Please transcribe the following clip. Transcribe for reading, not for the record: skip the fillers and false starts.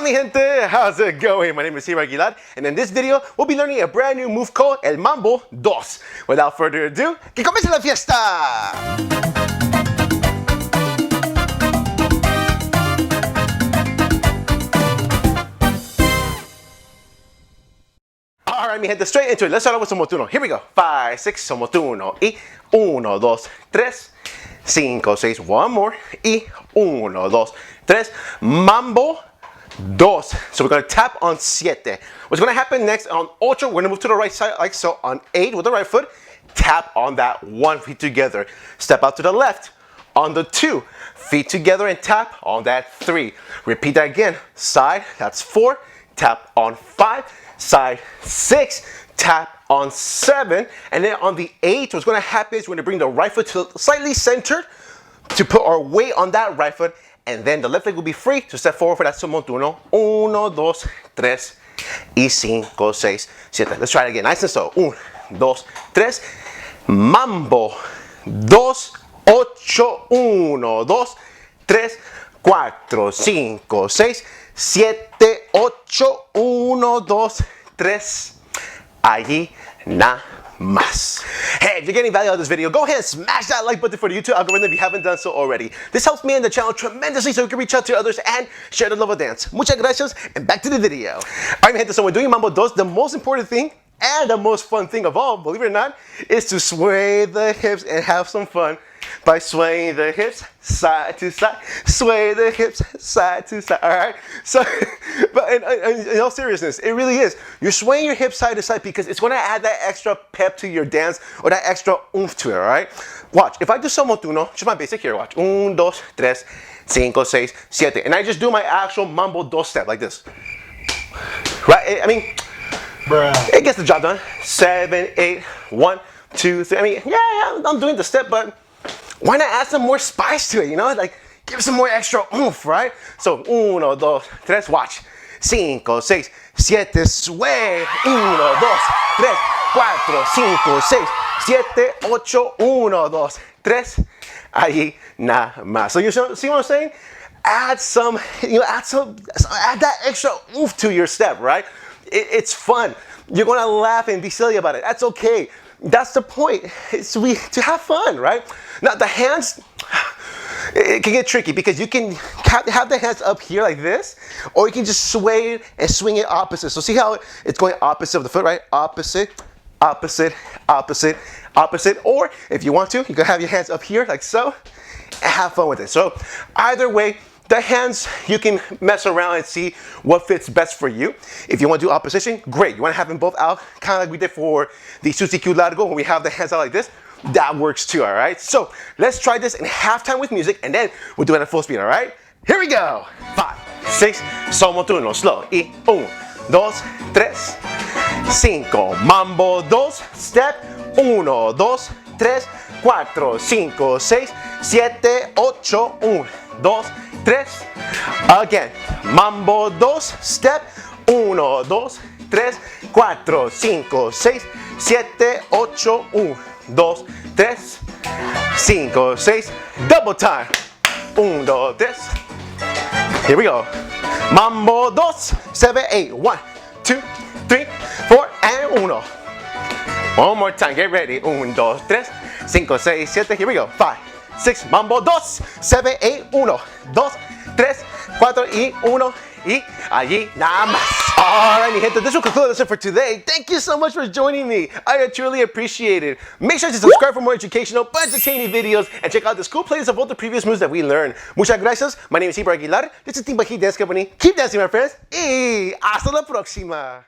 mi gente, how's it going? My name is MrSalsa, and in this video, we'll be learning a brand new move called El Mambo 2. Without further ado, que comience la fiesta! Alright, mi gente, straight into it. Let's start off with some motuno. Here we go. 5, 6, some motuno. Y 1, 2, 3, 5, 6. One more. Y 1, 2, 3. Mambo 2. So we're going to tap on 7. What's going to happen next on 8, we're going to move to the right side like so. On 8 with the right foot, tap on that 1 feet together. Step out to the left. On the 2, feet together and tap on that 3. Repeat that again. Side, that's 4. Tap on 5. Side 6, tap on 7, and then on the 8, what's going to happen is we're going to bring the right foot to slightly centered to put our weight on that right foot, and then the left leg will be free to step forward for that montuno. 1, 2, 3, y 5, 6, 7. Let's try it again. Nice and slow. 1, 2, 3. Mambo 2, 8, 1, 2, 3, 4, 5, 6, 7, 8, 1, 2, 3. Allí nada más. Hey, if you're getting value out of this video, go ahead and smash that like button for the YouTube algorithm if you haven't done so already. This helps me and the channel tremendously so we can reach out to others and share the love of dance. Muchas gracias, and back to the video. Alright, mi gente, so we're doing Mambo 2. The most important thing and the most fun thing of all, believe it or not, is to sway the hips and have some fun by swaying the hips side to side, sway the hips side to side. All right. So, but in all seriousness, it really is. You're swaying your hips side to side because it's going to add that extra pep to your dance or that extra oomph to it. All right. Watch. If I do some motuno, just my basic here. Watch. 1, 2, 3, 5, 6, 7, and I just do my actual Mambo 2 step like this. Right. I mean, bruh, it gets the job done. 7, 8, 1, 2, 3. I mean, yeah, I'm doing the step, but why not add some more spice to it, you know? Like, give some more extra oomph, right? So, 1, 2, 3, watch. 5, 6, 7, sway. 1, 2, 3, 4, 5, 6, 7, 8, 1, 2, 3. Allí nada más. So you see what I'm saying? Add some, add that extra oomph to your step, right? It's fun. You're gonna laugh and be silly about it. That's okay. That's the point. It's to have fun, right? Now the hands, it can get tricky because you can have the hands up here like this, or you can just sway it and swing it opposite. So see how it's going opposite of the foot, right? Opposite, opposite, opposite, opposite. Or if you want to, you can have your hands up here like so and have fun with it. So either way, the hands, you can mess around and see what fits best for you. If you want to do opposition, great. You want to have them both out, kind of like we did for the Susi Q Largo when we have the hands out like this. That works too, all right? So let's try this in halftime with music, and then we'll do it at full speed, all right? Here we go. 5, 6, son motuno, slow. Y 1, 2, 3, 5. Mambo 2, step. 1, 2, 3, 4, 5, 6, 7, 8, 1, 2, 3. Again. Mambo 2, step. 1, 2, 3, 4, 5, 6, 7, 8, 1, 2, 3, 5, 6. Double time. 1, 2, 3. Here we go. Mambo 2, 7, 8. 1, 2, 3, 4, and 1. One more time. Get ready. 1, 2, 3, 5, 6, 7. Here we go. 5, 6. Mambo 2, 7, 8. 1, 2, 3, 4, y 1. Y allí nada más. Alright, mi gente, this will conclude the lesson for today. Thank you so much for joining me. I truly appreciate it. Make sure to subscribe for more educational but entertaining videos and check out this cool playlist of all the previous moves that we learned. Muchas gracias. My name is MrSalsa. This is Timba Heat Dance Company. Keep dancing, my friends. Y hasta la próxima.